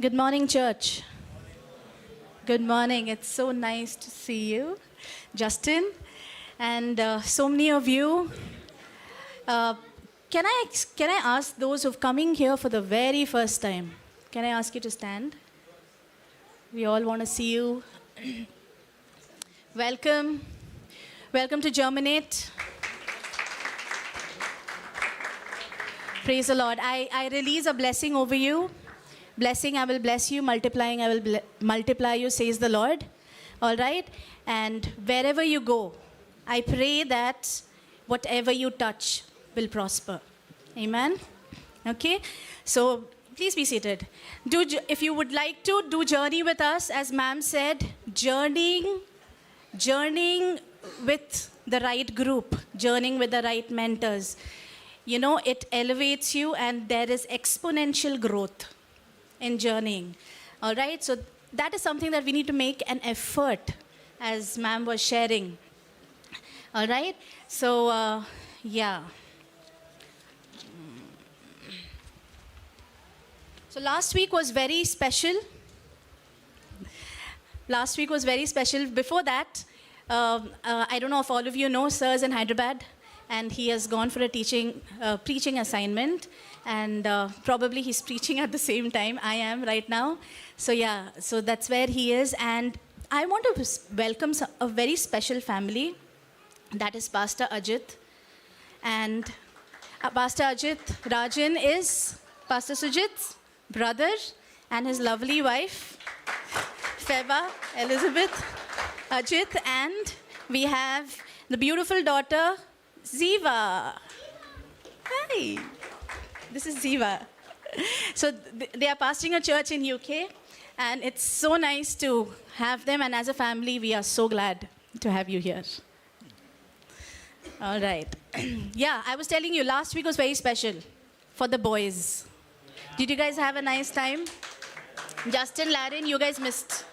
Good morning, church. Good morning. It's so nice to see you, Justin, and so many of you. Uh, can I ask those who've coming here for the very first time? Can I ask you to stand? We all want to see you. Welcome. Welcome to Germinate. Praise the Lord. I release a blessing over you. Blessing, I will bless you. Multiplying, I will multiply you, says the Lord. All right? And wherever you go, I pray that whatever you touch will prosper. Amen? Okay? So, please be seated. If you would like to, do journey with us. As ma'am said, journeying with the right group, journeying with the right mentors. You know, it elevates you and there is exponential growth in journeying. All right? So that is something that we need to make an effort, as ma'am was sharing. All right? So, yeah. So last week was very special. Last week was very special. Before that, I don't know if all of you know, sir is in Hyderabad. And he has gone for a preaching assignment. And probably he's preaching at the same time I am right now. So yeah, so that's where he is. And I want to welcome a very special family. That is Pastor Ajit. And Pastor Ajit Rajan is Pastor Sujit's brother and his lovely wife, Feba Elizabeth Ajit. And we have the beautiful daughter, Ziva. Hi. This is Ziva. So they are pastoring a church in UK, and it's so nice to have them. And as a family, we are so glad to have you here. All right. Yeah, I was telling you, last week was very special for the boys. Did you guys have a nice time? Justin, Laren, you guys missed.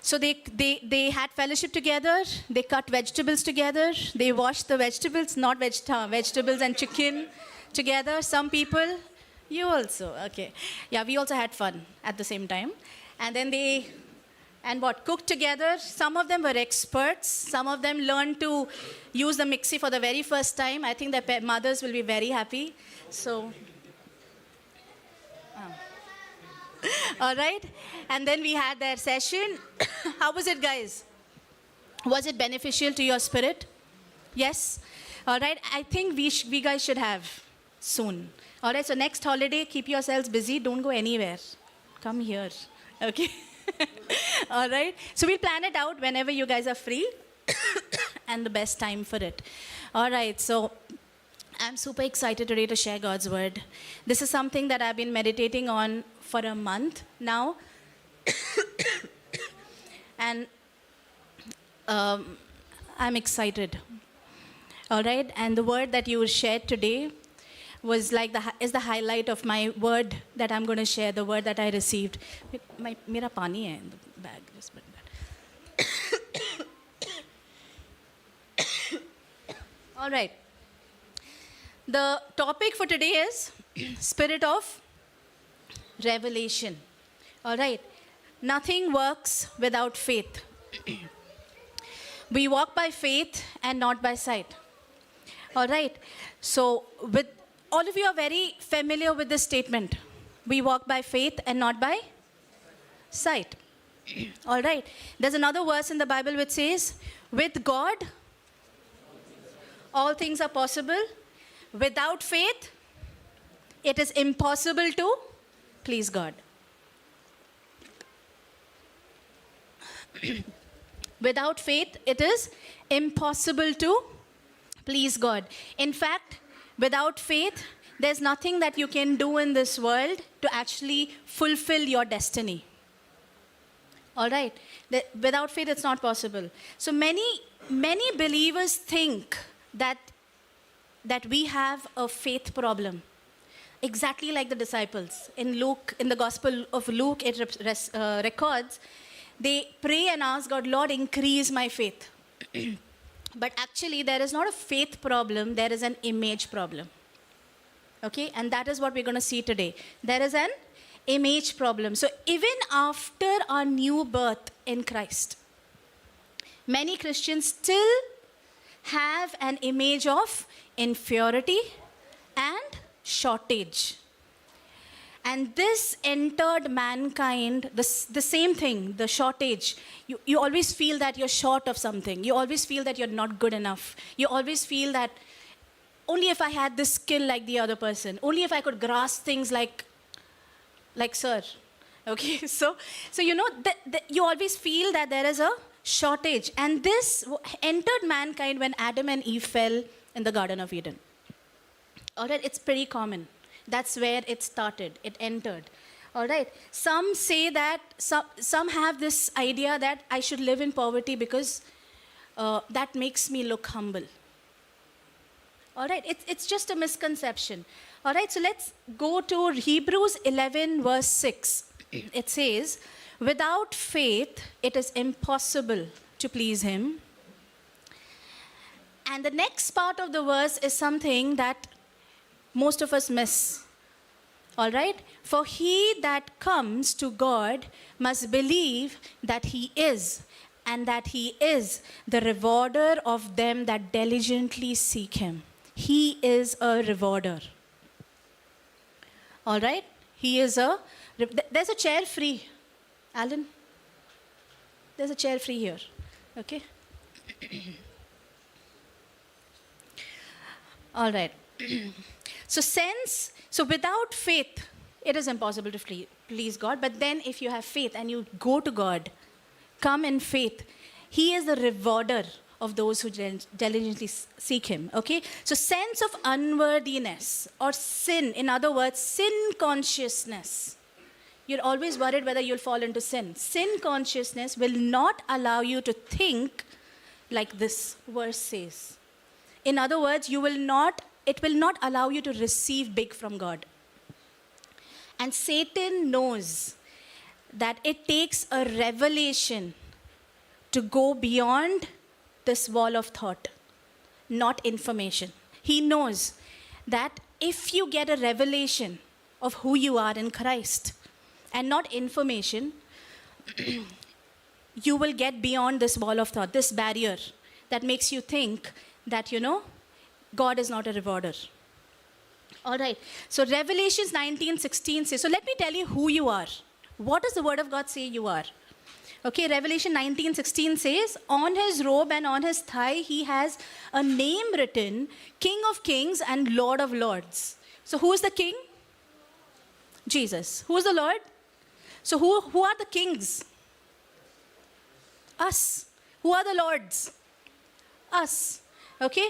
So they had fellowship together, they cut vegetables together, they washed the vegetables, not vegetables and chicken together. Some people, you also, okay. Yeah, we also had fun at the same time. And then cooked together. Some of them were experts. Some of them learned to use the mixie for the very first time. I think their mothers will be very happy. So, all right. And then we had their session. How was it, guys? Was it beneficial to your spirit? Yes? All right. I think we guys should have soon. All right. So next holiday, keep yourselves busy. Don't go anywhere. Come here. Okay? All right. So we'll plan it out whenever you guys are free and the best time for it. All right. So I'm super excited today to share God's word. This is something that I've been meditating on for a month now. And I'm excited. All right? And the word that you shared today was like is the highlight of my word that I'm going to share, the word that I received. Mera pani hai in the bag. Just bring that. All right. The topic for today is Spirit of Revelation. All right. Nothing works without faith. We walk by faith and not by sight. All right. So, all of you are very familiar with this statement. We walk by faith and not by sight. All right. There's another verse in the Bible which says, with God, all things are possible. Without faith, it is impossible to please God. Without faith, it is impossible to please God. In fact, without faith, there's nothing that you can do in this world to actually fulfill your destiny. All right? Without faith, it's not possible. So many believers think that we have a faith problem. Exactly like the disciples. In the Gospel of Luke, it records, they pray and ask God, Lord, increase my faith. But actually, there is not a faith problem, there is an image problem. Okay? And that is what we're going to see today. There is an image problem. So even after our new birth in Christ, many Christians still have an image of inferiority and shortage. And this entered mankind, the same thing, the shortage. You always feel that you're short of something. You always feel that you're not good enough. You always feel that only if I had this skill like the other person, only if I could grasp things like sir. Okay, so you know, you always feel that there is a shortage. And this entered mankind when Adam and Eve fell in the Garden of Eden. All right, it's pretty common. That's where it started, it entered. All right, some say that, some have this idea that I should live in poverty because that makes me look humble. All right, it's just a misconception. All right, so let's go to Hebrews 11 verse 6. It says, without faith, it is impossible to please him. And the next part of the verse is something that most of us miss. All right? For he that comes to God must believe that he is, and that he is the rewarder of them that diligently seek him. He is a rewarder. All right? There's a chair free. Alan? There's a chair free here. Okay? All right. So without faith, it is impossible to please God. But then if you have faith and you go to God, come in faith, he is the rewarder of those who diligently seek him. Okay? So sense of unworthiness or sin, in other words, sin consciousness. You're always worried whether you'll fall into sin. Sin consciousness will not allow you to think like this verse says. In other words, it will not allow you to receive big from God. And Satan knows that it takes a revelation to go beyond this wall of thought, not information. He knows that if you get a revelation of who you are in Christ and not information, you will get beyond this wall of thought, this barrier that makes you think that, God is not a rewarder. All right. So Revelations 19:16 says, so let me tell you who you are. What does the word of God say you are? Okay, Revelation 19:16 says, on his robe and on his thigh, he has a name written, King of Kings and Lord of Lords. So who is the king? Jesus. Who is the Lord? So who are the kings? Us. Who are the lords? Us. Okay?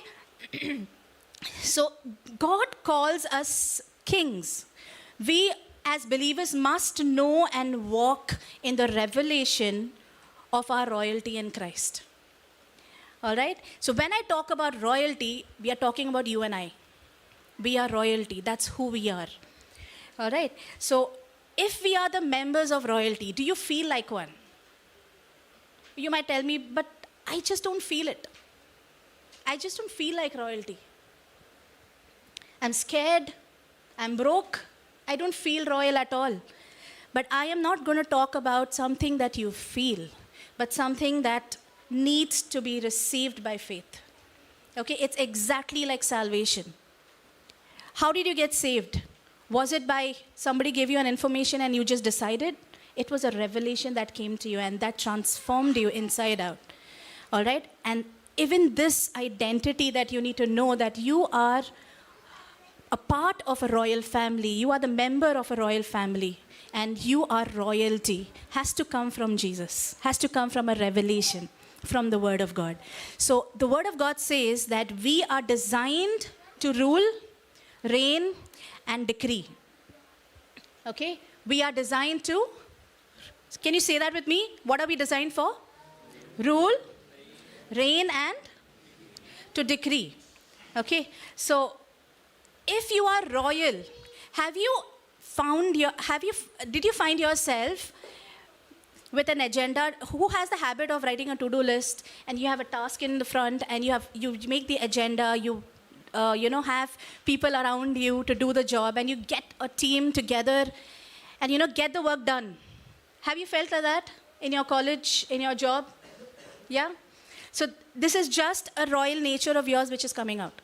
So God calls us kings. We as believers must know and walk in the revelation of our royalty in Christ. All right? So when I talk about royalty, we are talking about you and I. We are royalty. That's who we are. All right? So if we are the members of royalty, do you feel like one? You might tell me, but I just don't feel it. I just don't feel like royalty. I'm scared. I'm broke. I don't feel royal at all. But I am not going to talk about something that you feel, but something that needs to be received by faith. Okay, it's exactly like salvation. How did you get saved? Was it by somebody gave you an information and you just decided? It was a revelation that came to you and that transformed you inside out. All right? And even this identity that you need to know that you are a part of a royal family, you are the member of a royal family, and you are royalty, has to come from Jesus, has to come from a revelation from the Word of God. So the Word of God says that we are designed to rule, reign, and decree. Okay? We are designed to, can you say that with me? What are we designed for? Rule, reign, and to decree. Okay? So if you are royal, did you find yourself with an agenda? Who has the habit of writing a to-do list and you have a task in the front and you make the agenda, you have people around you to do the job and you get a team together and get the work done. Have you felt like that in your college, in your job? Yeah? So this is just a royal nature of yours which is coming out.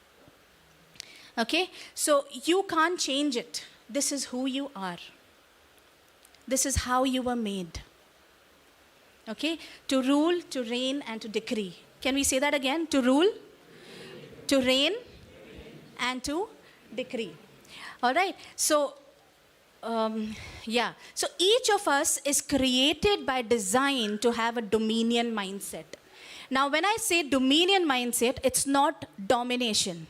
Okay? So you can't change it. This is who you are. This is how you were made. Okay? To rule, to reign, and to decree. Can we say that again? To rule, to reign, and to decree. All right? So, So each of us is created by design to have a dominion mindset. Now, when I say dominion mindset, it's not domination.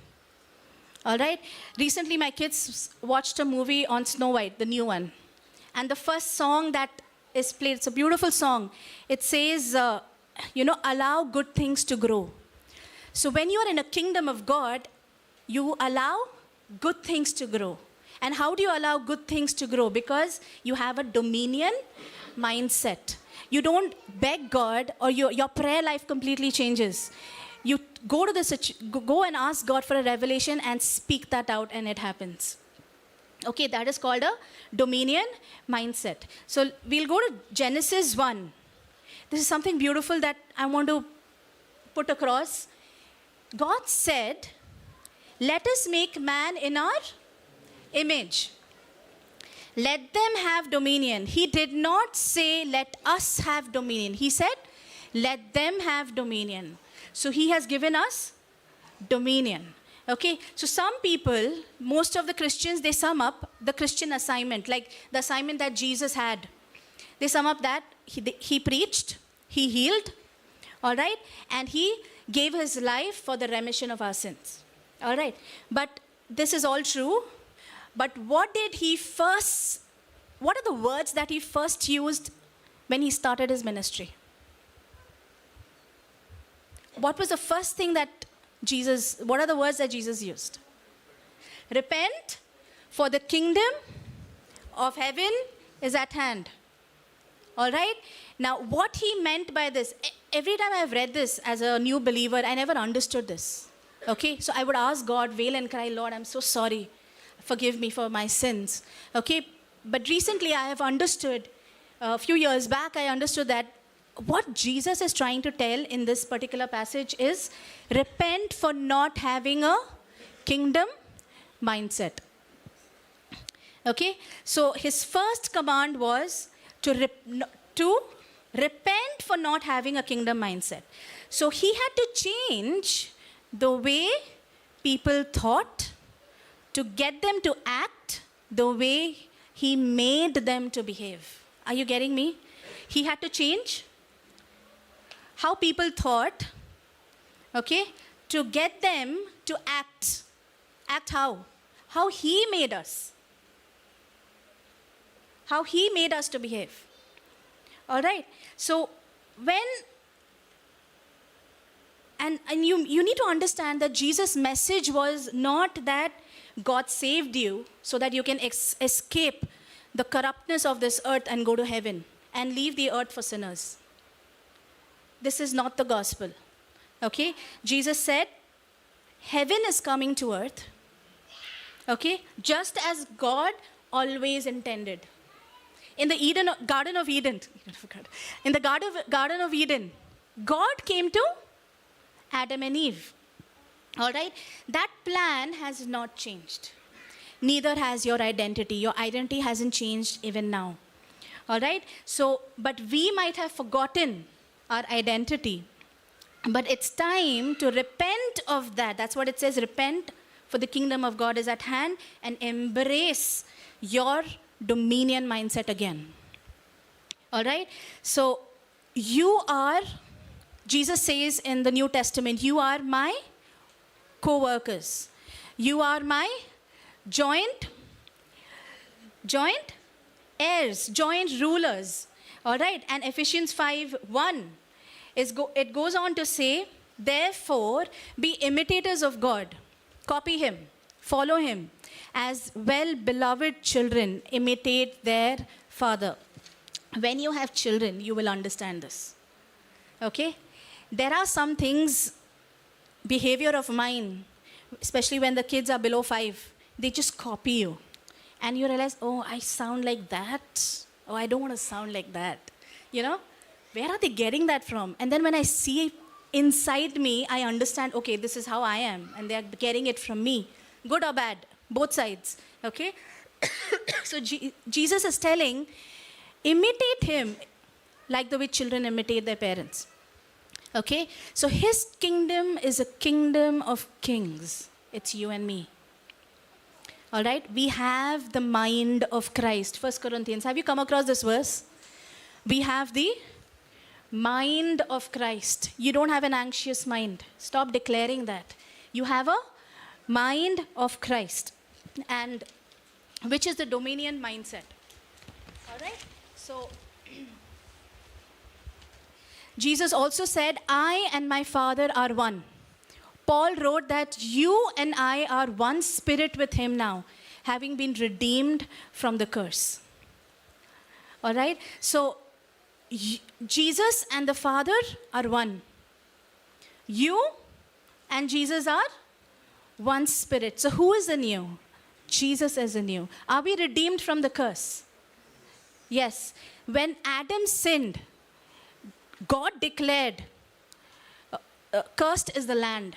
All right? Recently, my kids watched a movie on Snow White, the new one. And the first song that is played, it's a beautiful song. It says, allow good things to grow. So when you are in a kingdom of God, you allow good things to grow. And how do you allow good things to grow? Because you have a dominion mindset. You don't beg God, or your prayer life completely changes. You go and ask God for a revelation and speak that out, and it happens. Okay, that is called a dominion mindset. So we'll go to Genesis 1. This is something beautiful that I want to put across. God said, let us make man in our image. Let them have dominion. He did not say, let us have dominion. He said, let them have dominion. So he has given us dominion. Okay, so some people, most of the Christians, they sum up the Christian assignment, like the assignment that Jesus had. They sum up that he preached, he healed, all right, and he gave his life for the remission of our sins. All right, but this is all true. But what are the words that he first used when he started his ministry? What was the first thing what are the words that Jesus used? Repent, for the kingdom of heaven is at hand. All right? Now, what he meant by this, every time I've read this as a new believer, I never understood this. Okay? So I would ask God, wail and cry, Lord, I'm so sorry. Forgive me for my sins. Okay? But recently I have understood, a few years back, I understood that what Jesus is trying to tell in this particular passage is repent for not having a kingdom mindset. Okay? So his first command was to repent for not having a kingdom mindset. So he had to change the way people thought to get them to act the way he made them to behave. Are you getting me? He had to change how people thought, okay, to get them to act. Act how? How he made us. How he made us to behave. All right? So and you need to understand that Jesus' message was not that God saved you so that you can escape the corruptness of this earth and go to heaven and leave the earth for sinners. This is not the gospel. Okay? Jesus said, heaven is coming to earth. Okay? Just as God always intended. In the Garden of Eden, God came to Adam and Eve. All right? That plan has not changed. Neither has your identity. Your identity hasn't changed even now. All right? So, but we might have forgotten our identity. But it's time to repent of that. That's what it says, repent, for the kingdom of God is at hand, and embrace your dominion mindset again. All right? So, Jesus says in the New Testament, you are my co-workers. You are my joint heirs, joint rulers. All right? And Ephesians 5:1, it goes on to say, therefore, be imitators of God. Copy him. Follow him. As well-beloved children, imitate their father. When you have children, you will understand this. Okay? There are some things, behavior of mine, especially when the kids are below 5, they just copy you. And you realize, oh, I sound like that. Oh, I don't want to sound like that. You know, where are they getting that from? And then when I see inside me, I understand, okay, this is how I am. And they're getting it from me, good or bad, both sides. Okay? So Jesus is telling, imitate him like the way children imitate their parents. Okay? So his kingdom is a kingdom of kings. It's you and me. All right? We have the mind of Christ. 1 Corinthians. Have you come across this verse? We have the mind of Christ. You don't have an anxious mind. Stop declaring that. You have a mind of Christ. And which is the dominion mindset. All right? So Jesus also said, I and my Father are one. Paul wrote that you and I are one spirit with him now, having been redeemed from the curse. All right? So Jesus and the Father are one. You and Jesus are one spirit. So who is the new? Jesus is the new. Are we redeemed from the curse? Yes. When Adam sinned, God declared, cursed is the land.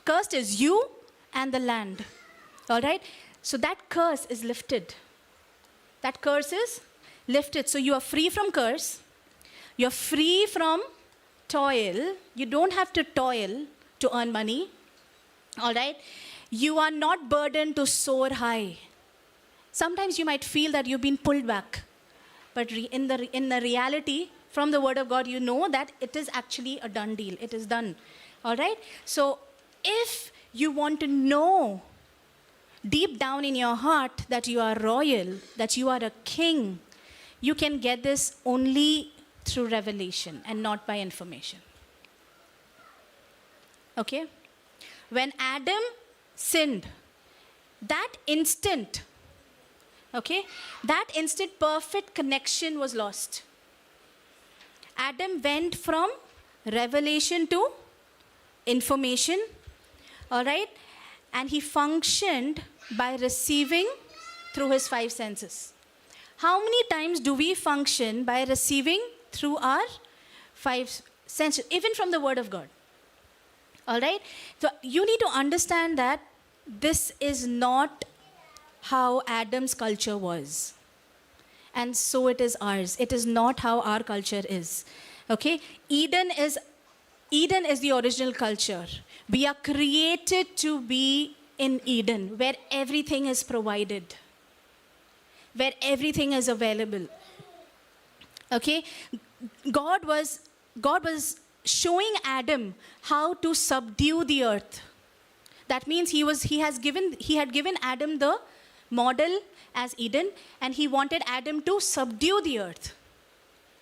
Cursed is you and the land. All right? So that curse is lifted. That curse is lifted. So you are free from curse. You're free from toil. You don't have to toil to earn money. All right? You are not burdened to soar high. Sometimes you might feel that you've been pulled back. But in the reality, from the word of God, you know that it is actually a done deal. It is done. All right? So if you want to know deep down in your heart that you are royal, that you are a king, you can get this only through revelation and not by information. Okay? When Adam sinned, that instant, okay, that instant perfect connection was lost. Adam went from revelation to information, all right? And he functioned by receiving through his 5 senses. How many times do we function by receiving through our 5 senses, even from the Word of God? All right? So you need to understand that this is not how Adam's culture was. And so it is ours. It is not how our culture is. Okay? Eden is the original culture. We are created to be in Eden, where everything is provided, where everything is available. Okay? God was showing Adam how to subdue the earth. That means he had given Adam the model as Eden, and he wanted Adam to subdue the earth.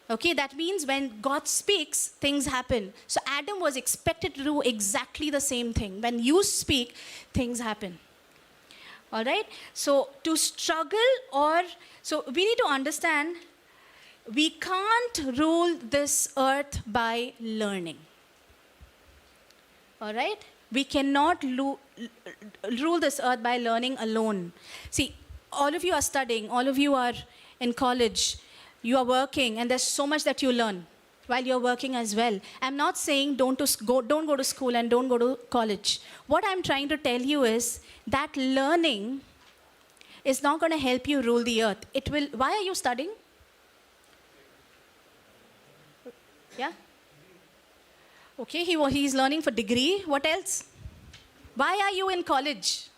Okay, that means when God speaks, things happen. So Adam was expected to do exactly the same thing. When you speak, things happen. All right? So to struggle so we need to understand, we can't rule this earth by learning. All right? We cannot rule this earth by learning alone. See, all of you are studying, all of you are in college, you are working, and there's so much that you learn while you're working as well. I'm not saying don't go to school and don't go to college. What I'm trying to tell you is that learning is not going to help you rule the earth. It will. Why are you studying? Yeah? Okay, he's learning for degree. What else? Why are you in college?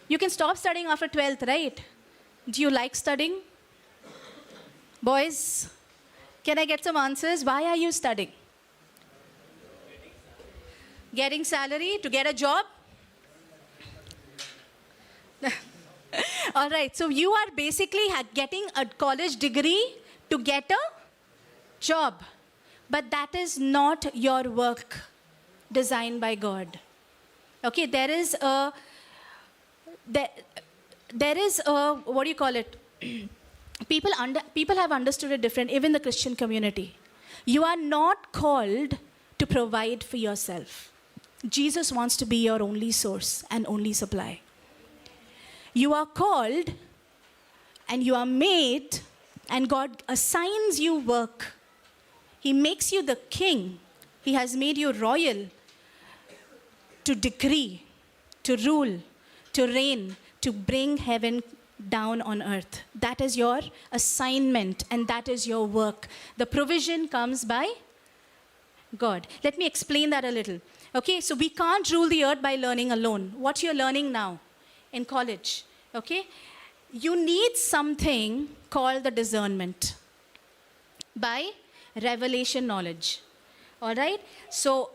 You can stop studying after 12th, right? Do you like studying? Boys, can I get some answers? Why are you studying? Getting salary to get a job? All right, so you are basically getting a college degree to get a job. But that is not your work designed by God. Okay, there is a, what do you call it? People have understood it different, even the Christian community. You are not called to provide for yourself. Jesus wants to be your only source and only supply. You are called and you are made, and God assigns you work. He makes you the king. He has made you royal to decree, to rule, to reign, to bring heaven down on earth. That is your assignment and that is your work. The provision comes by God. Let me explain that a little. Okay, so we can't rule the earth by learning alone. What you're learning now in college, okay? You need something called the discernment by revelation knowledge. All right? So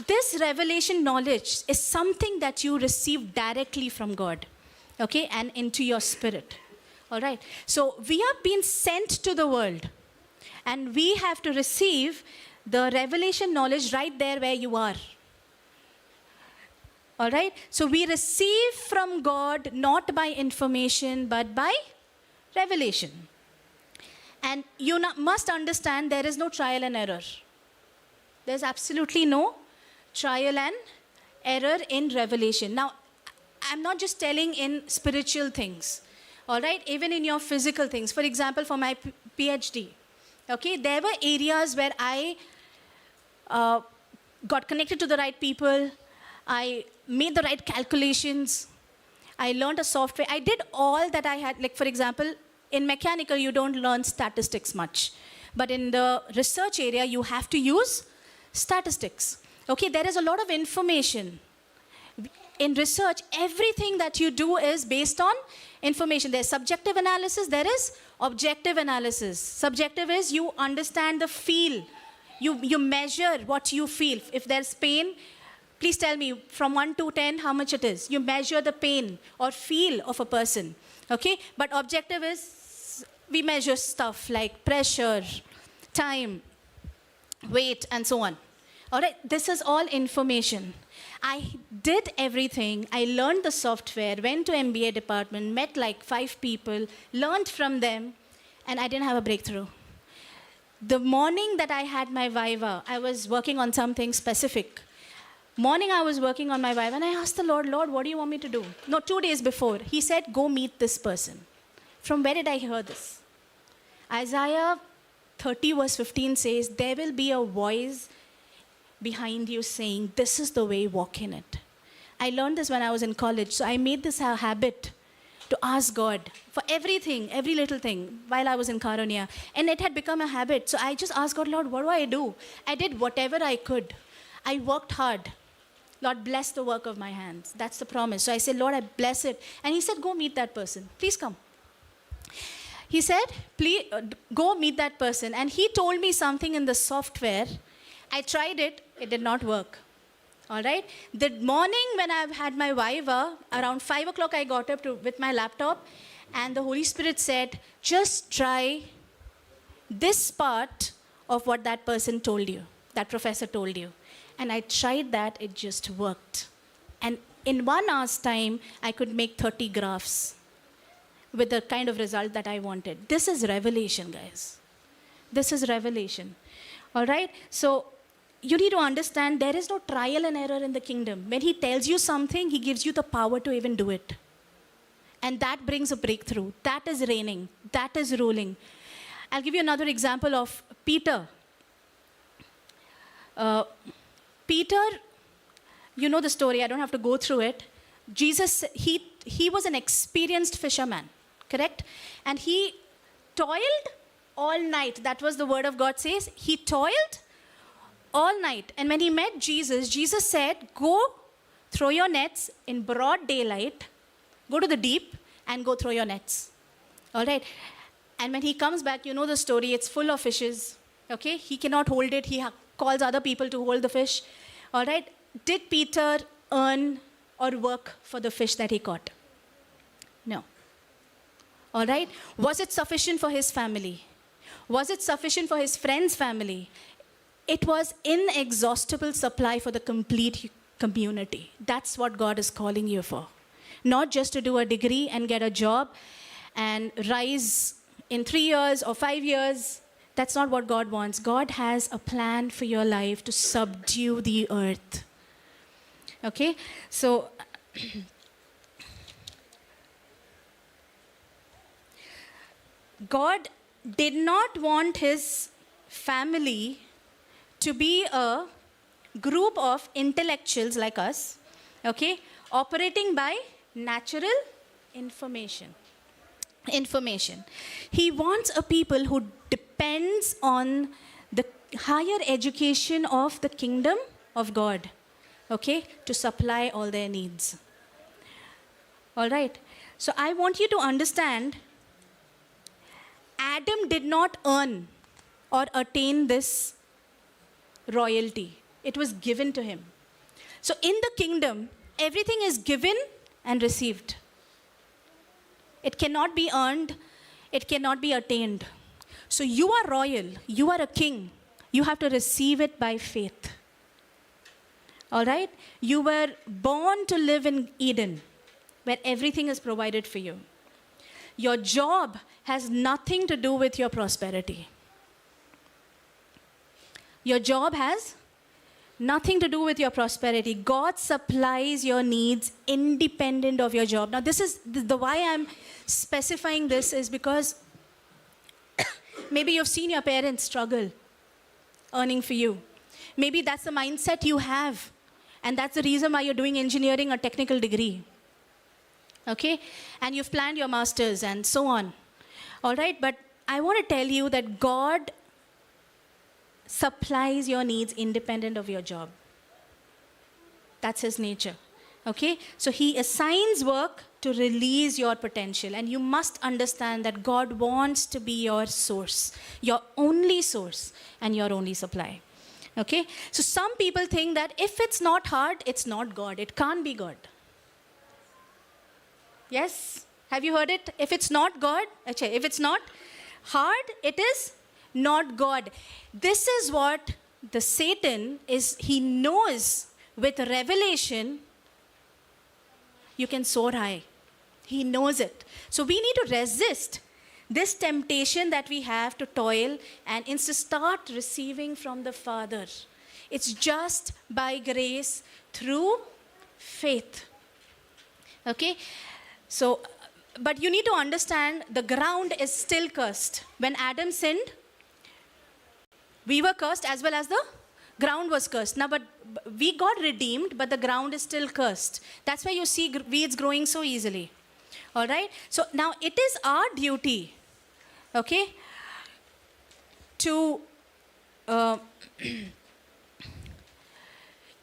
this revelation knowledge is something that you receive directly from God, okay, and into your spirit. All right? So we have been sent to the world, and we have to receive the revelation knowledge right there where you are. All right? So we receive from God not by information, but by revelation. And you must understand there is no trial and error. There's absolutely no trial and error in revelation. Now, I'm not just telling in spiritual things, all right? Even in your physical things. For example, for my PhD, okay, there were areas where I got connected to the right people. I made the right calculations. I learned a software. I did all that I had. Like, for example, in mechanical, you don't learn statistics much. But in the research area, you have to use statistics. Okay, there is a lot of information. In research, everything that you do is based on information. There's subjective analysis, there is objective analysis. Subjective is you understand the feel. You measure what you feel. If there's pain, please tell me from 1 to 10 how much it is. You measure the pain or feel of a person. Okay? But objective is we measure stuff like pressure, time, weight, and so on. All right, this is all information. I did everything. I learned the software, went to MBA department, met like 5 people, learned from them, and I didn't have a breakthrough. The morning that I had my Viva, I was working on something specific. Morning I was working on my Viva, and I asked the Lord, Lord, what do you want me to do? No, 2 days before, he said, go meet this person. From where did I hear this? Isaiah 30 verse 15 says, there will be a voice behind you saying, this is the way, walk in it. I learned this when I was in college, so I made this a habit to ask God for everything, every little thing while I was in Karunya. And it had become a habit. So I just asked God, Lord, what do I do? I did whatever I could. I worked hard. Lord, bless the work of my hands. That's the promise. So I said, Lord, I bless it. And he said, go meet that person. Please come. He said, please go meet that person. And he told me something in the software. I tried it. It did not work. All right? The morning when I had my Viva, around 5 o'clock I got up with my laptop, and the Holy Spirit said, just try this part of what that person told you, that professor told you. And I tried that, it just worked. And in 1 hour's time, I could make 30 graphs with the kind of result that I wanted. This is revelation, guys. This is revelation. All right? So you need to understand there is no trial and error in the kingdom. When he tells you something, he gives you the power to even do it. And that brings a breakthrough. That is reigning. That is ruling. I'll give you another example of Peter. Peter, you know the story. I don't have to go through it. Jesus, he was an experienced fisherman, correct? And he toiled all night. That was the word of God says. He toiled all night. And when he met Jesus, Jesus said, go throw your nets in broad daylight, go to the deep, and go throw your nets. All right? And when he comes back, you know the story, it's full of fishes. Okay? He cannot hold it. He calls other people to hold the fish. All right? Did Peter earn or work for the fish that he caught? No. All right? Was it sufficient for his family? Was it sufficient for his friend's family? It was inexhaustible supply for the complete community. That's what God is calling you for. Not just to do a degree and get a job and rise in 3 years or 5 years. That's not what God wants. God has a plan for your life to subdue the earth. Okay? So, God did not want his family to be a group of intellectuals like us, okay, operating by natural information. He wants a people who depends on the higher education of the kingdom of God, okay, to supply all their needs. All right. So I want you to understand, Adam did not earn or attain this royalty. It was given to him. So in the kingdom, everything is given and received. It cannot be earned. It cannot be attained. So you are royal. You are a king. You have to receive it by faith. All right? You were born to live in Eden, where everything is provided for you. Your job has nothing to do with your prosperity. Your job has nothing to do with your prosperity. God supplies your needs independent of your job. Now, this is the why I'm specifying this is because maybe you've seen your parents struggle earning for you. Maybe that's the mindset you have, and that's the reason why you're doing engineering or technical degree. Okay? And you've planned your masters and so on. All right? But I want to tell you that God supplies your needs independent of your job. That's his nature. Okay? So he assigns work to release your potential. And you must understand that God wants to be your source, your only source, and your only supply. Okay? So some people think that if it's not hard, it's not God. It can't be God. Yes? Have you heard it? If it's not God, if it's not hard, it is not God. This is what the Satan is. He knows with revelation you can soar high. He knows it. So we need to resist this temptation that we have to toil and instead start receiving from the Father. It's just by grace through faith. Okay? So, but you need to understand the ground is still cursed. When Adam sinned, we were cursed as well as the ground was cursed. Now, but we got redeemed, but the ground is still cursed. That's why you see weeds growing so easily. All right? So now it is our duty, okay, to,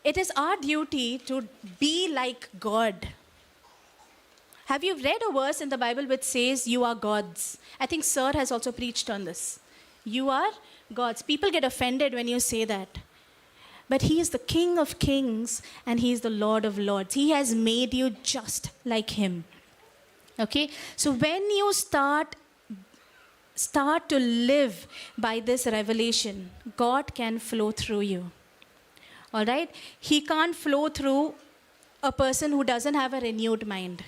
it is our duty to be like God. Have you read a verse in the Bible which says, you are gods? I think Sir has also preached on this. You are gods. People get offended when you say that. But he is the King of kings and he is the Lord of lords. He has made you just like him. Okay? So when you start to live by this revelation, God can flow through you. All right? He can't flow through a person who doesn't have a renewed mind.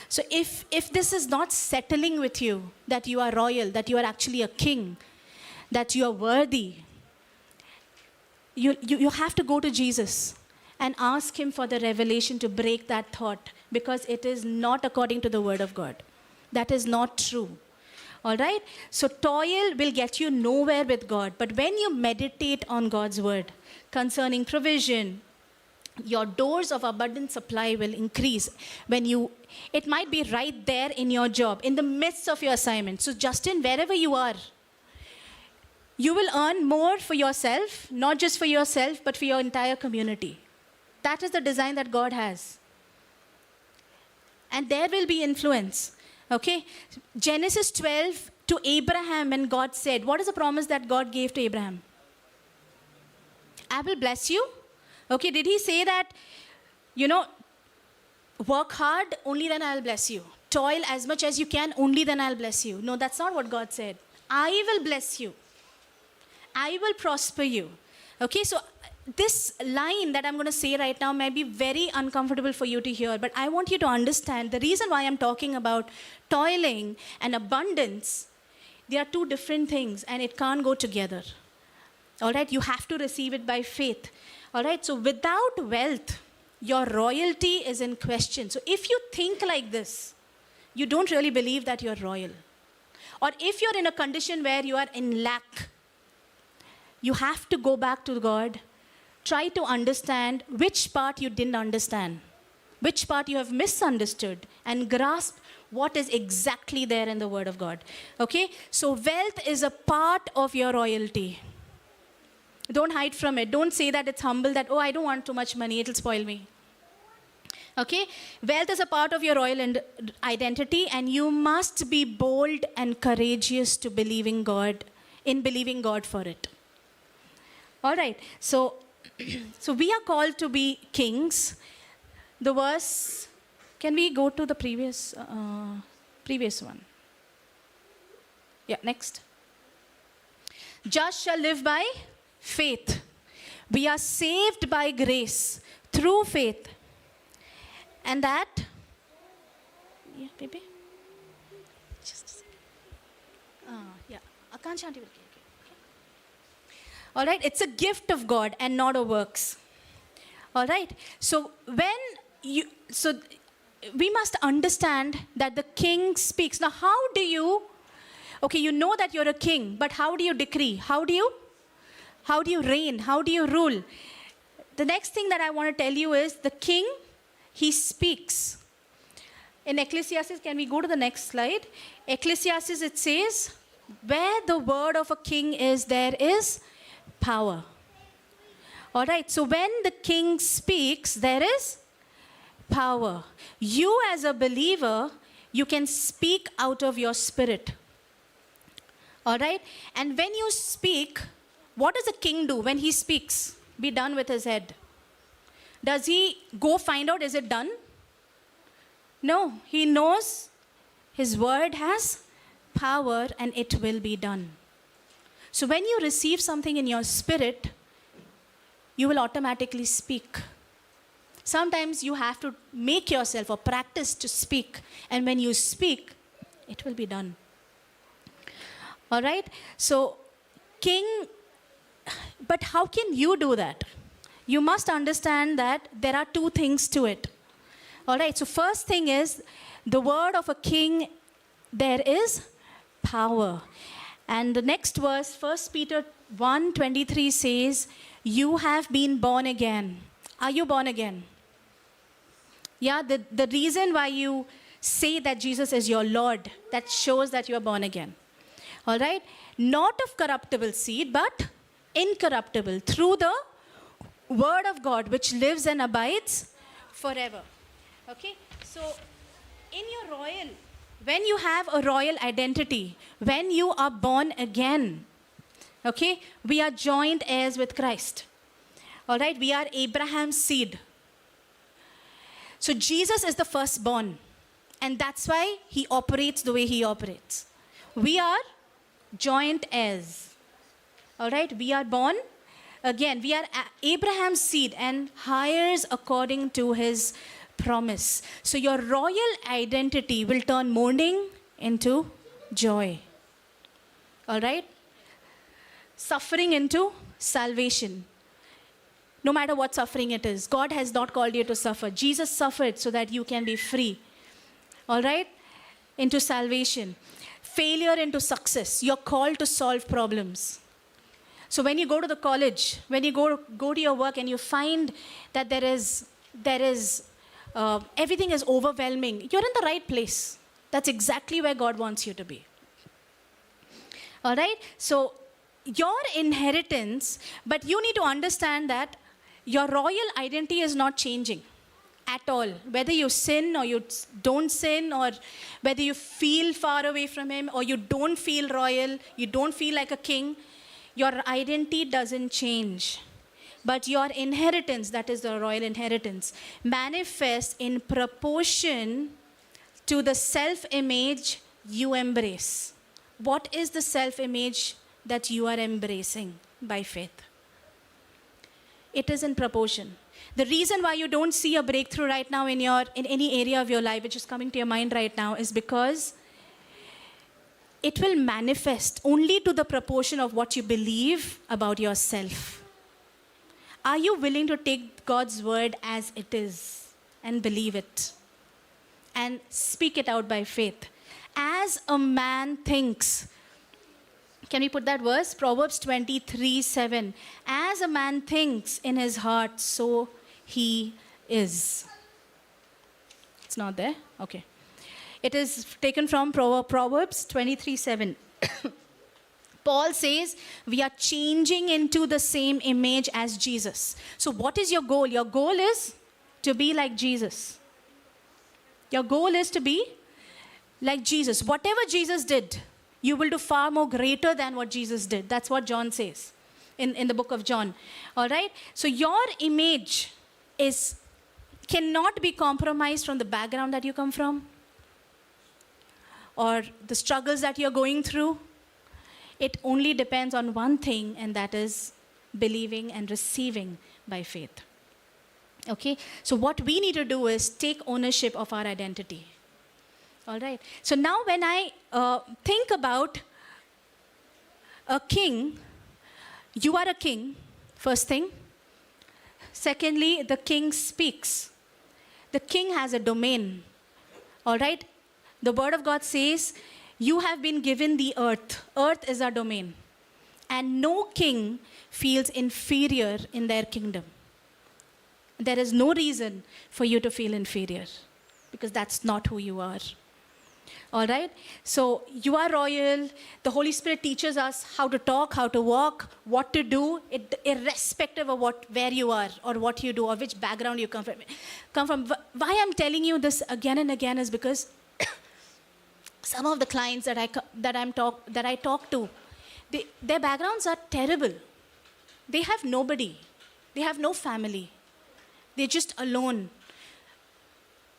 So if this is not settling with you, that you are royal, that you are actually a king, that you are worthy, you have to go to Jesus and ask him for the revelation to break that thought, because it is not according to the word of God. That is not true. All right? So toil will get you nowhere with God. But when you meditate on God's word concerning provision, your doors of abundant supply will increase. It might be right there in your job, in the midst of your assignment. So Justin, wherever you are, you will earn more for yourself, not just for yourself, but for your entire community. That is the design that God has. And there will be influence. Okay? Genesis 12 to Abraham, and God said, what is the promise that God gave to Abraham? I will bless you. Okay, did he say that, work hard, only then I'll bless you. Toil as much as you can, only then I'll bless you. No, that's not what God said. I will bless you. I will prosper you. Okay, so this line that I'm going to say right now may be very uncomfortable for you to hear, but I want you to understand the reason why I'm talking about toiling and abundance. They are two different things and it can't go together. All right, you have to receive it by faith. All right, so without wealth, your royalty is in question. So if you think like this, you don't really believe that you're royal. or if you're in a condition where you are in lack, you have to go back to God. Try to understand which part you didn't understand, which part you have misunderstood, and grasp what is exactly there in the Word of God. Okay? So wealth is a part of your royalty. Don't hide from it. Don't say that it's humble, that, oh, I don't want too much money, it'll spoil me. Okay? Wealth is a part of your royal identity, and you must be bold and courageous to believing God, in believing God for it. All right. So we are called to be kings. The verse, can we go to the previous one? Yeah, next. Just shall live by faith. We are saved by grace through faith. And that, yeah, baby. Just a second. Yeah, Akanshanti will take it. All right, it's a gift of God and not a works. All right, so we must understand that the king speaks. Now, how do you, okay, you know that you're a king, but how do you decree? How do you reign? How do you rule? The next thing that I want to tell you is the king, he speaks. In Ecclesiastes, can we go to the next slide? Ecclesiastes, it says, where the word of a king is, there is power. All right, so when the king speaks, there is power. You as a believer, you can speak out of your spirit. All right, and when you speak, what does a king do when he speaks? Be done with his head. Does he go find out, is it done? No, he knows his word has power and it will be done. So when you receive something in your spirit, you will automatically speak. Sometimes you have to make yourself or practice to speak. And when you speak, it will be done. All right? So, king, but how can you do that? You must understand that there are two things to it. All right? So, first thing is, the word of a king, there is power. And the next verse, 1 Peter 1:23 says, you have been born again. Are you born again? Yeah, the reason why you say that Jesus is your Lord, that shows that you are born again. All right? Not of corruptible seed, but incorruptible, through the word of God, which lives and abides forever. Okay? So, in your royal, when you have a royal identity, when you are born again, okay, we are joint heirs with Christ. All right, we are Abraham's seed. So Jesus is the firstborn, and that's why he operates the way he operates. We are joint heirs. All right, we are born again. We are Abraham's seed and heirs according to his promise. So your royal identity will turn mourning into joy. All right? Suffering into salvation. No matter what suffering it is, God has not called you to suffer. Jesus suffered so that you can be free. All right? Into salvation. Failure into success. You're called to solve problems. So when you go to the college, when you go to your work and you find that there is everything is overwhelming, you're in the right place. That's exactly where God wants you to be. All right? So your inheritance, but you need to understand that your royal identity is not changing at all. Whether you sin or you don't sin, or whether you feel far away from him or you don't feel royal, you don't feel like a king, your identity doesn't change. But your inheritance, that is the royal inheritance, manifests in proportion to the self-image you embrace. What is the self-image that you are embracing by faith? It is in proportion. The reason why you don't see a breakthrough right now in any area of your life which is coming to your mind right now is because it will manifest only to the proportion of what you believe about yourself. Are you willing to take God's word as it is and believe it and speak it out by faith? as a man thinks. Can we put that verse? Proverbs 23:7. As a man thinks in his heart, so he is. It's not there? Okay. It is taken from Proverbs 23:7. Paul says we are changing into the same image as Jesus. So what is your goal? Your goal is to be like Jesus. Your goal is to be like Jesus. Whatever Jesus did, you will do far more greater than what Jesus did. That's what John says in the book of John. All right? So your image cannot be compromised from the background that you come from or the struggles that you're going through. It only depends on one thing, and that is believing and receiving by faith. Okay? So what we need to do is take ownership of our identity. All right? So now when I think about a king, you are a king, first thing. Secondly, the king speaks. The king has a domain. All right? The word of God says, you have been given the earth. Earth is our domain. And no king feels inferior in their kingdom. There is no reason for you to feel inferior because that's not who you are. All right? So you are royal. The Holy Spirit teaches us how to talk, how to walk, what to do, irrespective of where you are or what you do or which background you come from. Why I'm telling you this again and again is because some of the clients that I talk to, their backgrounds are terrible. They have nobody. They have no family. They're just alone.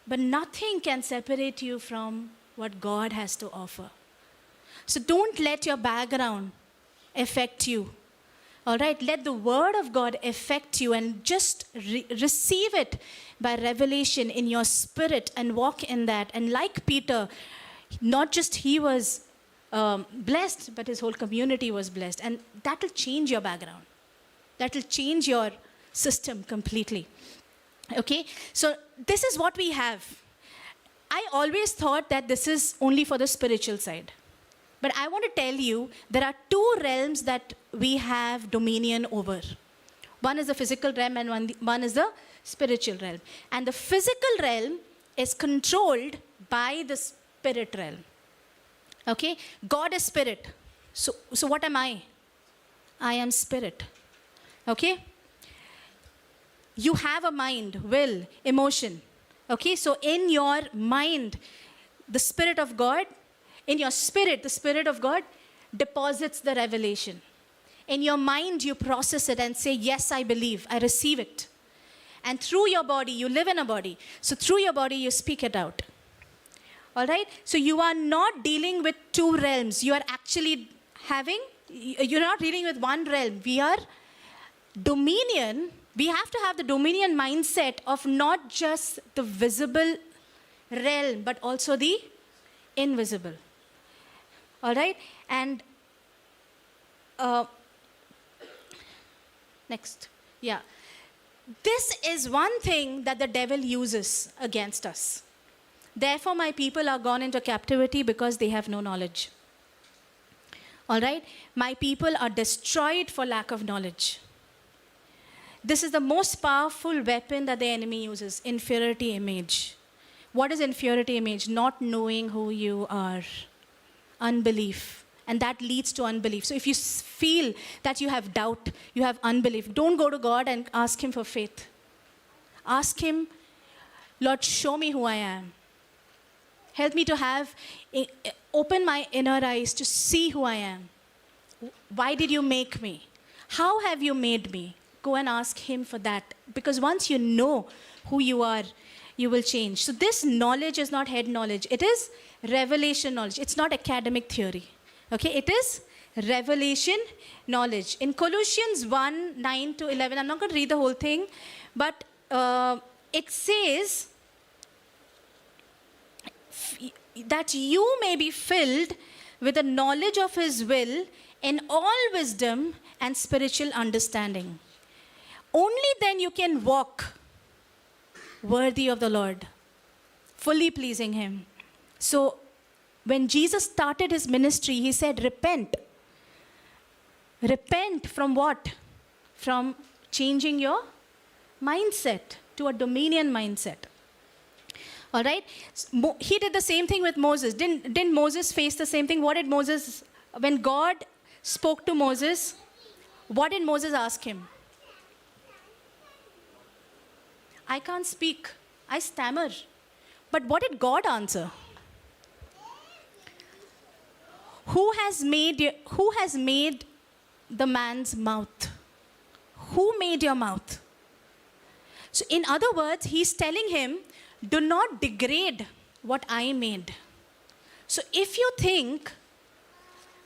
But nothing can separate you from what God has to offer. So don't let your background affect you. All right? Let the word of God affect you and just receive it by revelation in your spirit and walk in that. And like Peter, not just he was blessed, but his whole community was blessed. And that will change your background. That will change your system completely. Okay? So this is what we have. I always thought that this is only for the spiritual side. But I want to tell you, there are two realms that we have dominion over. One is the physical realm and one is the spiritual realm. And the physical realm is controlled by the spirit realm. Okay? God is spirit. So what am I? I am spirit. Okay? You have a mind, will, emotion. Okay? So in your mind, the Spirit of God, in your spirit, the Spirit of God deposits the revelation. In your mind, you process it and say, yes, I believe, I receive it. And through your body, you live in a body. So through your body, you speak it out. All right? So you are not dealing with two realms. You are actually you're not dealing with one realm. We are dominion. We have to have the dominion mindset of not just the visible realm, but also the invisible. All right? And next. Yeah. This is one thing that the devil uses against us. Therefore, my people are gone into captivity because they have no knowledge. All right? My people are destroyed for lack of knowledge. This is the most powerful weapon that the enemy uses, inferiority image. What is inferiority image? Not knowing who you are. Unbelief. And that leads to unbelief. So if you feel that you have doubt, you have unbelief, don't go to God and ask him for faith. Ask him, Lord, show me who I am. Help me to open my inner eyes to see who I am. Why did you make me? How have you made me? Go and ask him for that. Because once you know who you are, you will change. So this knowledge is not head knowledge. It is revelation knowledge. It's not academic theory. Okay, it is revelation knowledge. In Colossians 1, 9 to 11, I'm not going to read the whole thing, but it says that you may be filled with the knowledge of his will in all wisdom and spiritual understanding. Only then you can walk worthy of the Lord, fully pleasing him. So when Jesus started his ministry, he said, repent. Repent from what? From changing your mindset to a dominion mindset. All right? He did the same thing with Moses. Didn't Moses face the same thing? What did Moses, when God spoke to Moses, what did Moses ask him? I can't speak. I stammer. But what did God answer? Who has made the man's mouth? Who made your mouth? So in other words, he's telling him, do not degrade what I made. So if you think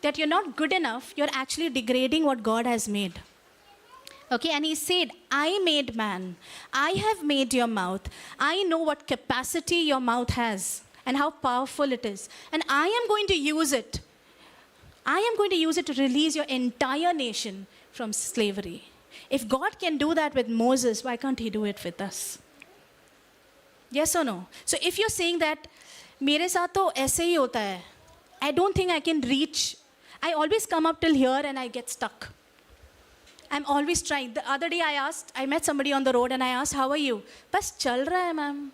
that you're not good enough, you're actually degrading what God has made. Okay, and he said, I made man. I have made your mouth. I know what capacity your mouth has and how powerful it is. And I am going to use it. I am going to use it to release your entire nation from slavery. If God can do that with Moses, why can't he do it with us? Yes or no? So if you're saying that, मेरे साथ तो ऐसे ही होता है, I don't think I can reach. I always come up till here and I get stuck. I'm always trying. The other day I met somebody on the road and I asked, how are you? बस चल रहा है ma'am.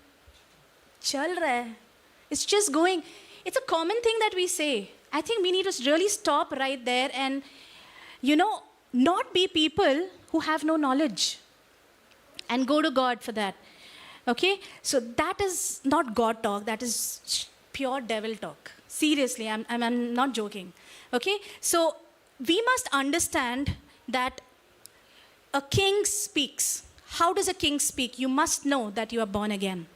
चल रहा है. It's just going. It's a common thing that we say. I think we need to really stop right there and, not be people who have no knowledge and go to God for that. Okay? So that is not God talk. That is pure devil talk. Seriously, I'm not joking. Okay? So we must understand that a king speaks. How does a king speak? You must know that you are born again.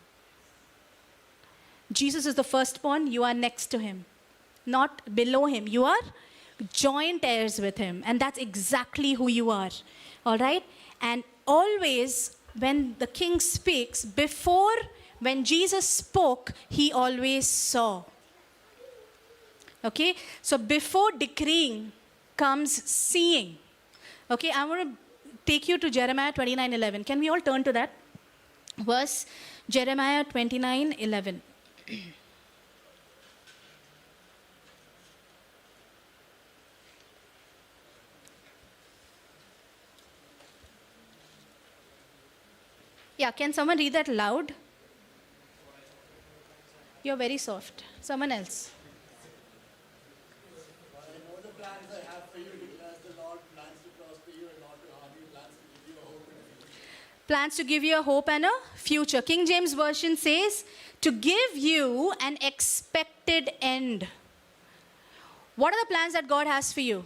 Jesus is the firstborn. You are next to him, not below him. You are joint heirs with him. And that's exactly who you are. All right? And always, when the king speaks, when Jesus spoke, he always saw. Okay? So before decreeing comes seeing. Okay? I want to take you to Jeremiah 29:11. Can we all turn to that? Verse Jeremiah 29:11. Yeah, can someone read that loud? You're very soft. Someone else. Plans to give you a hope and a future. King James Version says, to give you an expected end. What are the plans that God has for you?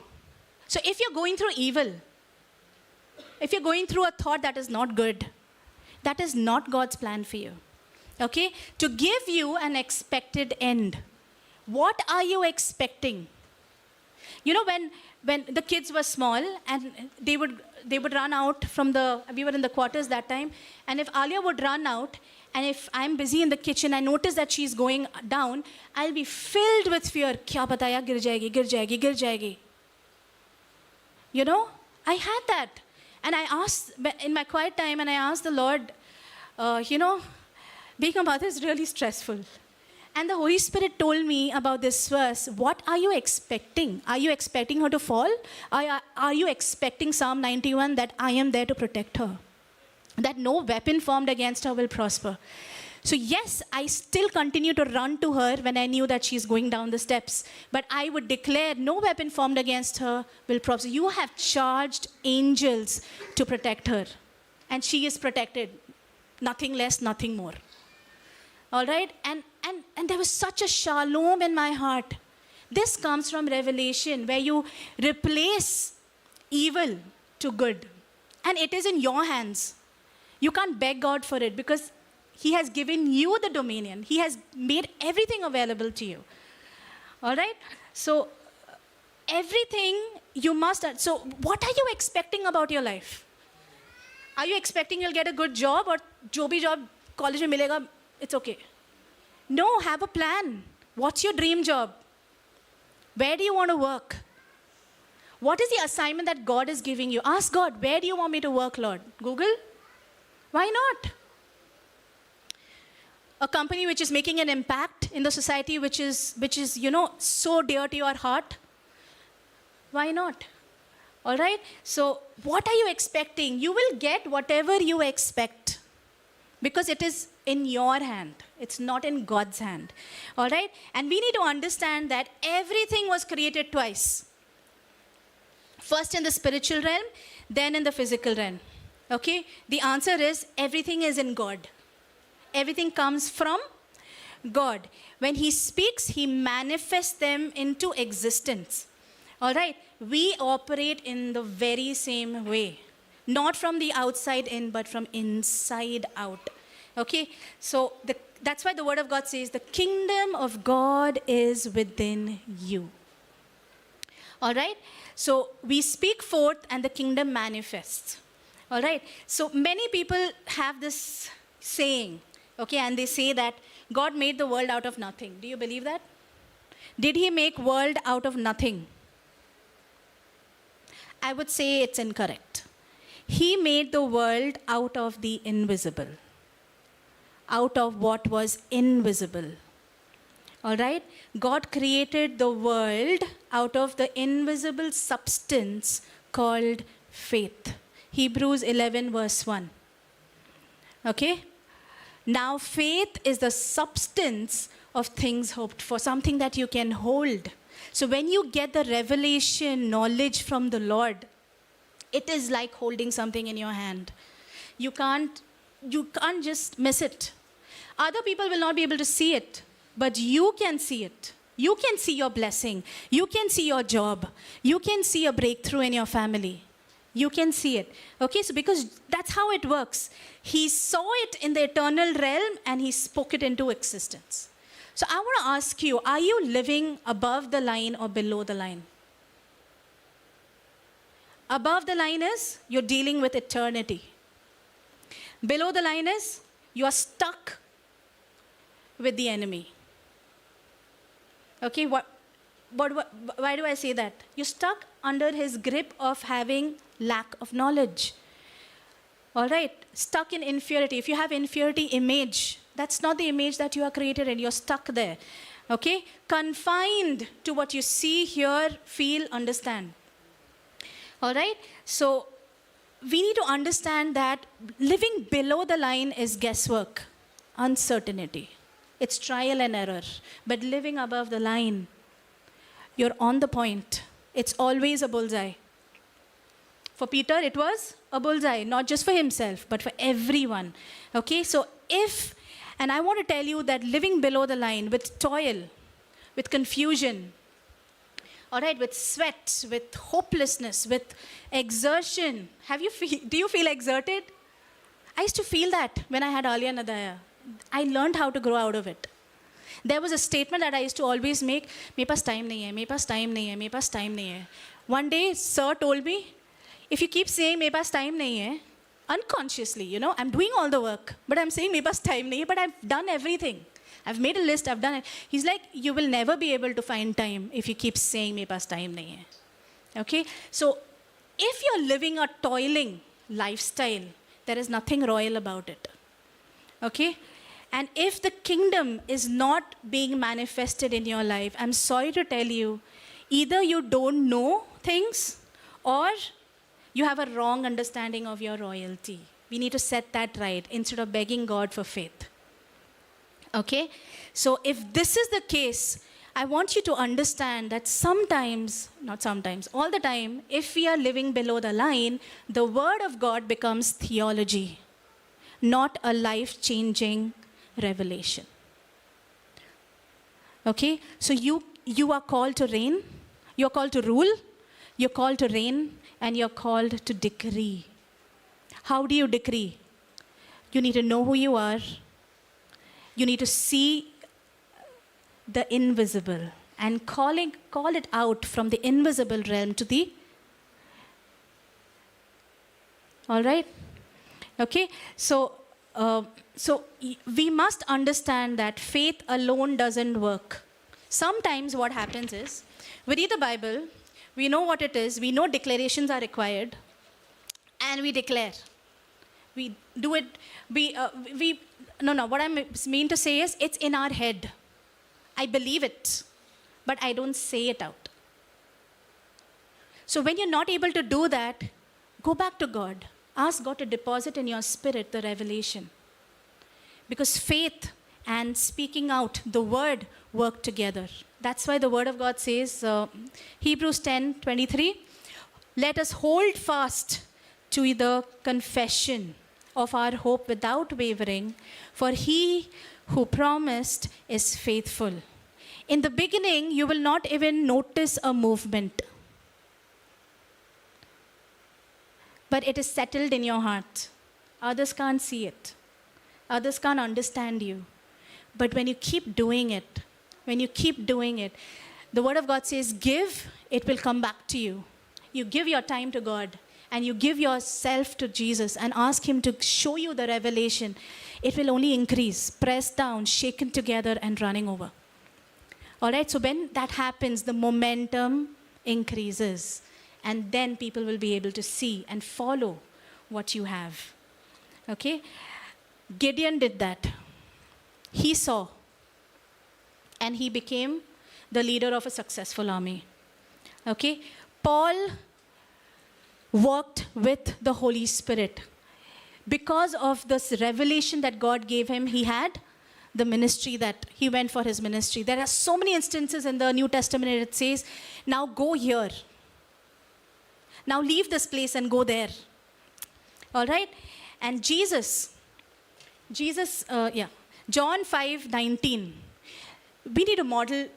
So if you're going through evil, if you're going through a thought that is not good, that is not God's plan for you. Okay? To give you an expected end. What are you expecting? When the kids were small and they would run out we were in the quarters that time, and if Alia would run out, and if I'm busy in the kitchen, I notice that she's going down, I'll be filled with fear. Kya pata yaar, gir jayegi, gir jayegi, gir jayegi. I had that. And I asked, in my quiet time, and I asked the Lord, being a mother is really stressful. And the Holy Spirit told me about this verse. What are you expecting? Are you expecting her to fall? Are you expecting Psalm 91, that I am there to protect her? That no weapon formed against her will prosper. So yes, I still continue to run to her when I knew that she's going down the steps. But I would declare no weapon formed against her will prosper. You have charged angels to protect her. And she is protected. Nothing less, nothing more. All right? And there was such a shalom in my heart. This comes from revelation, where you replace evil to good. And it is in your hands. You can't beg God for it, because He has given you the dominion. He has made everything available to you. All right? So, everything you must... So, what are you expecting about your life? Are you expecting you'll get a good job, or jo bhi job college mein milega, it's okay? No, have a plan. What's your dream job? Where do you want to work? What is the assignment that God is giving you? Ask God, where do you want me to work, Lord? Google? Why not? a company which is making an impact in the society, which is so dear to your heart? Why not? All right? So what are you expecting? You will get whatever you expect because it is in your hand. It's not in God's hand. All right? And we need to understand that everything was created twice. First in the spiritual realm, then in the physical realm. Okay? The answer is everything is in God. Everything comes from God. When He speaks, He manifests them into existence. All right? We operate in the very same way. Not from the outside in, but from inside out. Okay? So that's why the Word of God says, the kingdom of God is within you. All right? So we speak forth and the kingdom manifests. All right? So many people have this saying, okay, and they say that God made the world out of nothing. Do you believe that? Did He make world out of nothing? I would say it's incorrect. He made the world out of the invisible, out of what was invisible. All right? God created the world out of the invisible substance called faith. Hebrews 11 verse 1. Okay? Now faith is the substance of things hoped for, something that you can hold. So when you get the revelation knowledge from the Lord, it is like holding something in your hand. You can't just miss it. Other people will not be able to see it, but you can see it. You can see your blessing. You can see your job. You can see a breakthrough in your family. You can see it. Okay, so because that's how it works. He saw it in the eternal realm and He spoke it into existence. So I want to ask you, are you living above the line or below the line? Above the line is you're dealing with eternity. Below the line is you are stuck with the enemy. Okay, why do I say that? You're stuck under his grip of having lack of knowledge. All right, stuck in inferiority. If you have inferiority image, that's not the image that you are created in. You're stuck there. Okay, confined to what you see, hear, feel, understand. All right, so we need to understand that living below the line is guesswork, uncertainty. It's trial and error. But living above the line, you're on the point. It's always a bullseye. For Peter, it was a bullseye, not just for himself, but for everyone. Okay, so and I want to tell you that living below the line with toil, with confusion, all right, with sweat, with hopelessness, with exertion. Do you feel exerted? I used to feel that when I had Alia Nadaya. I learned how to grow out of it. There was a statement that I used to always make, मेरे पास time नहीं है, मेरे पास time नहीं है, मेरे पास time नहीं है. One day, sir told me, if you keep saying मेरे पास time नहीं है, unconsciously, I'm doing all the work, but I'm saying मेरे पास time नहीं है, but I've done everything. I've made a list, I've done it. He's like, you will never be able to find time if you keep saying मेरे पास time नहीं है. Okay? So, if you're living a toiling lifestyle, there is nothing royal about it. Okay? And if the kingdom is not being manifested in your life, I'm sorry to tell you, either you don't know things or you have a wrong understanding of your royalty. We need to set that right instead of begging God for faith. Okay? So if this is the case, I want you to understand that all the time, if we are living below the line, the Word of God becomes theology, not a life-changing revelation. Okay? So you are called to reign, you're called to rule, you're called to reign, and you're called to decree. How do you decree? You need to know who you are. You need to see the invisible and call it out from the invisible realm to the... All right? Okay? So we must understand that faith alone doesn't work. Sometimes what happens is, we read the Bible, we know what it is, we know declarations are required, and we declare. We do it, no, what I mean to say is it's in our head. I believe it, but I don't say it out. So when you're not able to do that, go back to God. Ask God to deposit in your spirit the revelation. Because faith and speaking out, the word, work together. That's why the word of God says, Hebrews 10:23, let us hold fast to the confession of our hope without wavering, for he who promised is faithful. In the beginning, you will not even notice a movement, but it is settled in your heart. Others can't see it. Others can't understand you. But when you keep doing it, the word of God says, give, it will come back to you. You give your time to God and you give yourself to Jesus and ask him to show you the revelation. It will only increase, pressed down, shaken together and running over. All right, so when that happens, the momentum increases. And then people will be able to see and follow what you have. Okay? Gideon did that. He saw. And he became the leader of a successful army. Okay? Paul worked with the Holy Spirit. Because of this revelation that God gave him, he had the ministry that he went for his ministry. There are so many instances in the New Testament where it says, now go here. Now leave this place and go there. All right? And John 5:19. We need to model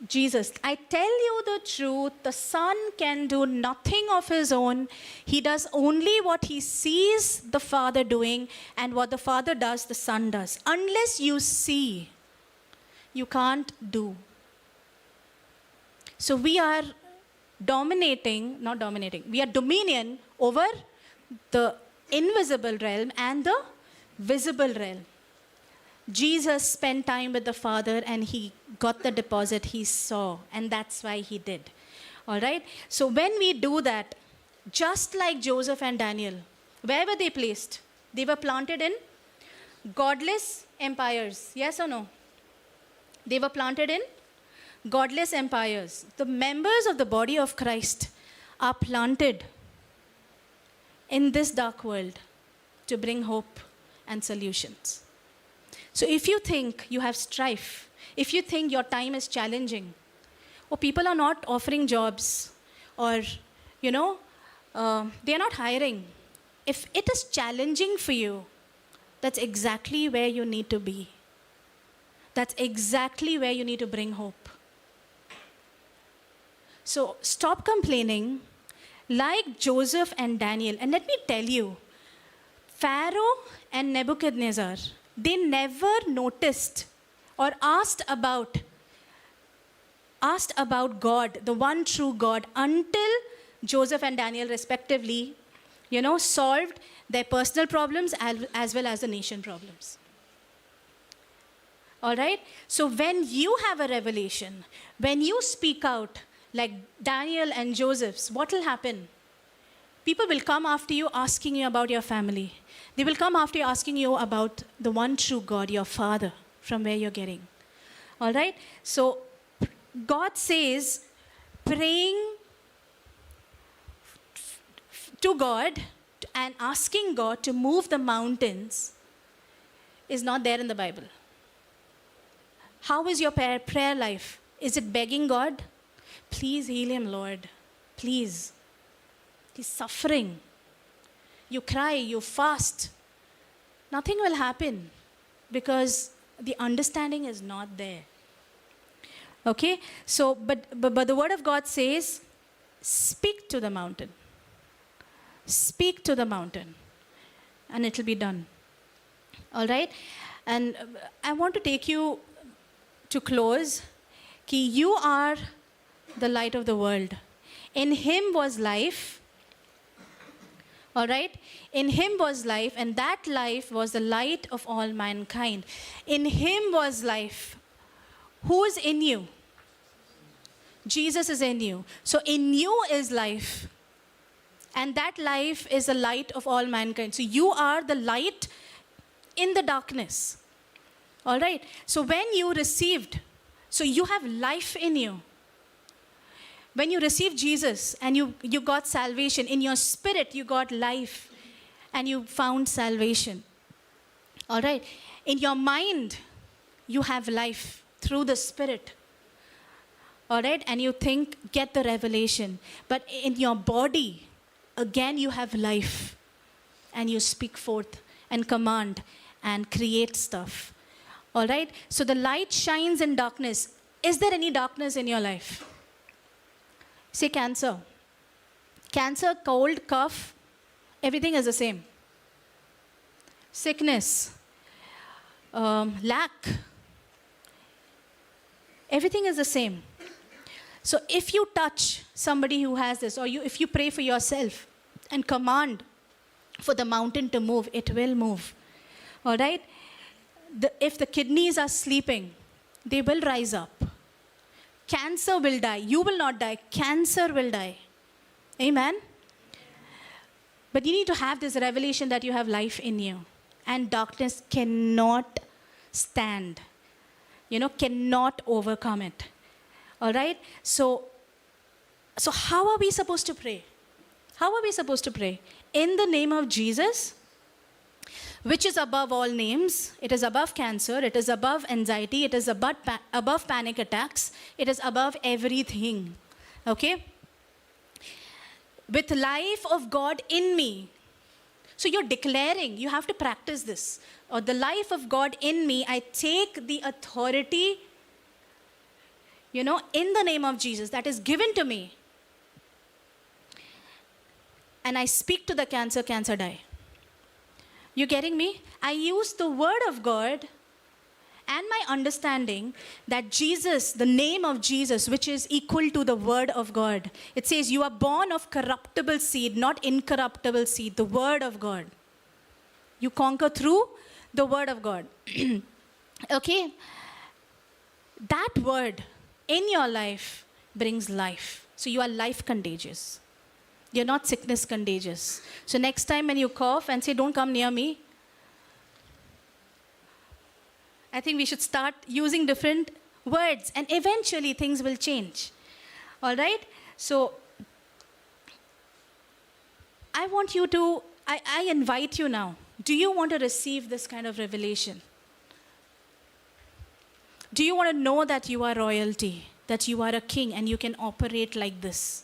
Jesus. I tell you the truth, the Son can do nothing of his own. He does only what he sees the Father doing, and what the Father does, the Son does. Unless you see, you can't do. So we are we are dominion over the invisible realm and the visible realm. Jesus spent time with the Father and he got the deposit he saw, and that's why he did. All right? So when we do that, just like Joseph and Daniel, where were they placed? They were planted in godless empires. Yes or no? They were planted in godless empires. The members of the body of Christ are planted in this dark world to bring hope and solutions. So if you think you have strife, if you think your time is challenging, or people are not offering jobs, or, they are not hiring, if it is challenging for you, that's exactly where you need to be. That's exactly where you need to bring hope. So stop complaining like Joseph and Daniel. And let me tell you, Pharaoh and Nebuchadnezzar, they never noticed or asked about God, the one true God, until Joseph and Daniel respectively, solved their personal problems as well as the nation problems. All right? So when you have a revelation, when you speak out like Daniel and Joseph's, what will happen? People will come after you asking you about your family. They will come after you asking you about the one true God, your Father, from where you're getting. All right? So God says praying to God and asking God to move the mountains is not there in the Bible. How is your prayer life? Is it begging God? Please heal him, Lord. Please. He's suffering. You cry, you fast. Nothing will happen because the understanding is not there. Okay? So, but the word of God says, speak to the mountain. Speak to the mountain. And it will be done. All right? And I want to take you to close. You are the light of the world. In him was life. All right? In him was life, and that life was the light of all mankind. In him was life. Who is in you? Jesus is in you. So in you is life. And that life is the light of all mankind. So you are the light in the darkness. All right? So when you received, so you have life in you. When you received Jesus and you got salvation, in your spirit you got life and you found salvation. All right? In your mind, you have life through the Spirit. All right? And you think, get the revelation. But in your body, again, you have life. And you speak forth and command and create stuff. All right? So the light shines in darkness. Is there any darkness in your life? Say cancer. Cancer, cold, cough, everything is the same. Sickness, lack, everything is the same. So if you touch somebody who has this, or if you pray for yourself and command for the mountain to move, it will move. All right? If the kidneys are sleeping, they will rise up. Cancer will die. You will not die. Cancer will die. Amen? But you need to have this revelation that you have life in you. And darkness cannot stand. Cannot overcome it. All right? So how are we supposed to pray? How are we supposed to pray? In the name of Jesus, which is above all names. It is above cancer. It is above anxiety. It is above panic attacks. It is above everything. Okay? With life of God in me. So you're declaring, you have to practice this. Or the life of God in me, I take the authority, in the name of Jesus that is given to me. And I speak to the cancer die. You getting me? I use the word of God and my understanding that Jesus, the name of Jesus, which is equal to the word of God. It says you are born of corruptible seed, not incorruptible seed, the word of God. You conquer through the word of God. Okay? That word in your life brings life. So you are life contagious. You're not sickness contagious. So next time when you cough and say, don't come near me, I think we should start using different words and eventually things will change. All right? So I want you to, I invite you now. Do you want to receive this kind of revelation? Do you want to know that you are royalty, that you are a king and you can operate like this?